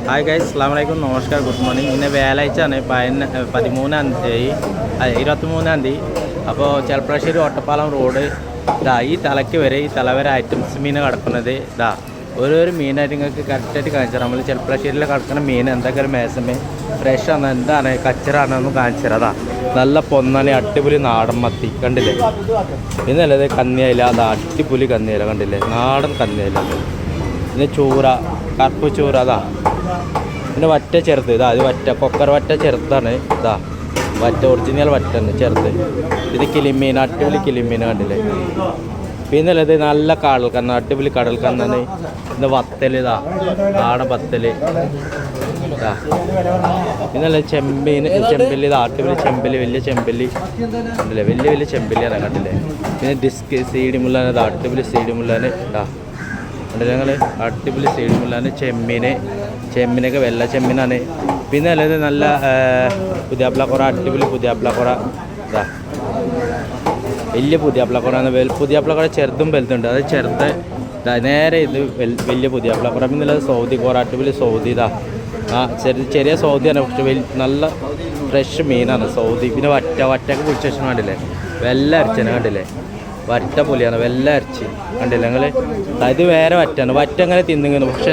Hi guys, അസ്സലാമു അലൈക്കും, നമസ്കാരം, ഗുഡ് മോർണിംഗ്. ഇന്ന് വ്യാഴാഴ്ചയാണ് 13-ാം തീയതി 23-ാം തീയതി. അപ്പോൾ ചെർപ്പളശ്ശേരി ഒറ്റപ്പാലം റോഡ് ഈ തലയ്ക്ക് വരെ ഈ തല വരെ ഐറ്റംസ് മീൻ കിടക്കുന്നത് ഓരോരോ മീനായിട്ട് നിങ്ങൾക്ക് കറക്റ്റായിട്ട് കാണിച്ചു തരാം. നമ്മൾ ചെർപ്പളശ്ശേരിയിൽ കിടക്കുന്ന മീൻ എന്തൊക്കെ മേസമേ ഫ്രഷ് ആണ്, എന്താണ് കച്ചറാണെന്ന് കാണിച്ചു തരാം. നല്ല പൊന്നാണ്, അടിപൊളി നാടൻ മത്തി കണ്ടില്ലേ. ഇന്നല്ലത് കന്നിയായില്ല, അത് അടിപൊളി കന്നിയായില്ല കണ്ടില്ലേ, നാടൻ കന്നിയായില്ല. പിന്നെ ചൂറ, കറുപ്പ് ചൂറ, പിന്നെ വറ്റ ചെറുത് അത് വറ്റ കൊക്കർ വറ്റ ചെറുതാണ്. വറ്റ ഒറിജിനൽ വറ്റാണ് ചെറുത്. ഇത് കിളിമീൻ, അടിപൊളി കിളിമീൻ കണ്ടില്ലേ. പിന്നെ ഉള്ളത് നല്ല കടൽക്കണ്ണ, അടിപൊളി കടൽക്കണ്ണാണ്. പിന്നെ വത്തല് ആട വത്തല്. പിന്നല്ല ചെമ്പല്ലി അടിപൊളി ചെമ്പല്ലി, വലിയ ചെമ്പല്ലി കണ്ടില്ലേ, വലിയ ചെമ്പല്ലിയാണ് കണ്ടില്ലേ. പിന്നെ ഡിസ്ക് സീഡി മുള്ളാണ്, അടിപൊളി സീഡി മുള്ളാണ് കണ്ടില്ലേ ഞങ്ങൾ, അടിപൊളി സീഡി മുള്ളാണ്. ചെമ്മീനൊക്കെ വെള്ള ചെമ്മീനാണ്. പിന്നെ അല്ലാതെ നല്ല പുതിയാപ്പിളക്കുറ, അടിപൊളി പുതിയാപ്പിളക്കുറ. വലിയ പുതിയാപ്പിളക്കുറയാണ്. പുതിയാപ്പിളക്കുറ ചെറുതും വലുതുണ്ട്. അത് ചെറുത് നേരെ ഇത് വലിയ പുതിയാപ്പിളക്കുറ. പിന്നെ ഉള്ളത് സൗദി കുറ, അടിപൊളി സൗദി ചെറിയ സൗദിയാണ്, പക്ഷെ നല്ല ഫ്രഷ് മീനാണ് സൗദി. പിന്നെ വറ്റക്ക് പിടിച്ച ശേഷം കണ്ടില്ലേ, വെല്ല അരച്ചനെ കണ്ടില്ലേ, വറ്റ പൊലിയാണ്, വെല്ല അരച്ച് കണ്ടില്ല നിങ്ങൾ. ഇത് വേറെ വറ്റാണ്, വറ്റ അങ്ങനെ തിന്നുന്നു. പക്ഷേ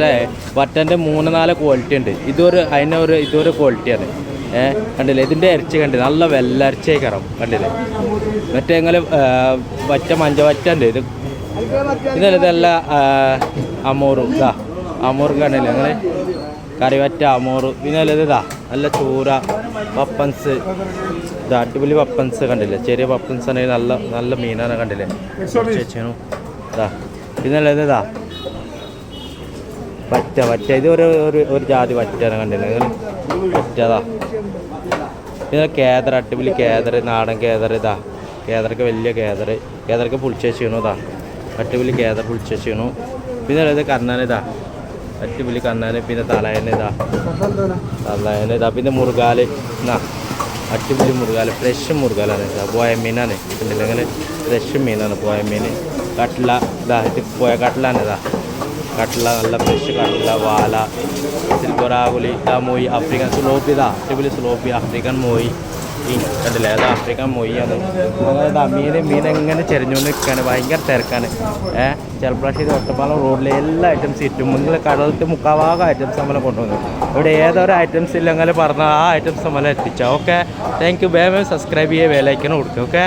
വറ്റൻ്റെ 3-4 ക്വാളിറ്റി ഉണ്ട്. ഇതൊരു ക്വാളിറ്റിയാണ്. കണ്ടില്ലേ, ഇതിൻ്റെ ഇറച്ചി കണ്ടില്ല, നല്ല വെല്ല അരച്ചേ കയറാം കണ്ടില്ലേ. മറ്റേ നിങ്ങൾ വറ്റ മഞ്ച വറ്റ ഉണ്ട്. ഇതല്ല അമൂറും അമൂറും കണ്ടില്ലേ നിങ്ങൾ, കറിവറ്റ അമൂറ്. പിന്നെ അല്ലത് നല്ല ചൂര, പപ്പൻസ്, അടിപൊളി പപ്പൻസ് കണ്ടില്ലേ, ചെറിയ പപ്പൻസ് ആണെങ്കിൽ നല്ല മീനാണ് കണ്ടില്ലേ ചേച്ചീനു. പിന്നെ ഉള്ളത് വറ്റ ഇത് ഒരു ജാതി വറ്റാണ് കണ്ടില്ലേ വറ്റതാ. പിന്നെ കേദർ, അടിപൊളി കേദർ, നാടൻ കേദർ. കേദർക്ക് വലിയ കേദർക്ക് പുളിച്ചേച്ചീണു. അടിപൊളി കേദർ പുളിച്ചേച്ചീണു. പിന്നെ ഉള്ളത് കണ്ണാൻ, അടിപൊളി കണ്ണാൻ. പിന്നെ തലയന് പിന്നെ മുറുകാല്, അടിപൊളി മുറുകാല്, ഫ്രഷ് മുറുകാലാണ്. പോയ മീനാണ് കണ്ടില്ല നിങ്ങൾ, ഫ്രഷ് മീനാണ് പോയ മീൻ. കട്ട്ല ഇത് പോയ കട്ട്ലാണ്. കട്ട്ല നല്ല ഫ്രഷ് കട്ട്ല, വാല, സിൽക്കൊറാകുലി, മോയി, ആഫ്രിക്കൻ സ്ലോപ്പി. അടിപൊളി സ്ലോപ്പി, ആഫ്രിക്കൻ മോയി കണ്ടില്ലേ, ആഫ്രിക്കൻ മൊയ്യാണ്. മീൻ എങ്ങനെ ചെരിഞ്ഞുകൊണ്ട് നിൽക്കുകയാണ്, ഭയങ്കര തിരക്കാണ്. ചെർപ്പളശ്ശേരി ഒറ്റപ്പാലം റോഡിലെ എല്ലാ ഐറ്റംസ് കിട്ടും. നിങ്ങൾ കടലത്ത് മുക്കാഭാഗ ഐറ്റംസ് നമ്മളെ കൊണ്ടുവന്നു. ഇവിടെ ഏതൊരു ഐറ്റംസ് ഇല്ലെങ്കിൽ പറഞ്ഞാൽ ആ ഐറ്റംസ് നമ്മളെ എത്തിച്ചാൽ. Okay, thank you. വേഗം സബ്സ്ക്രൈബ് ചെയ്യുക, ബെൽ ഐക്കൺ കൊടുക്കുക. ഓക്കെ.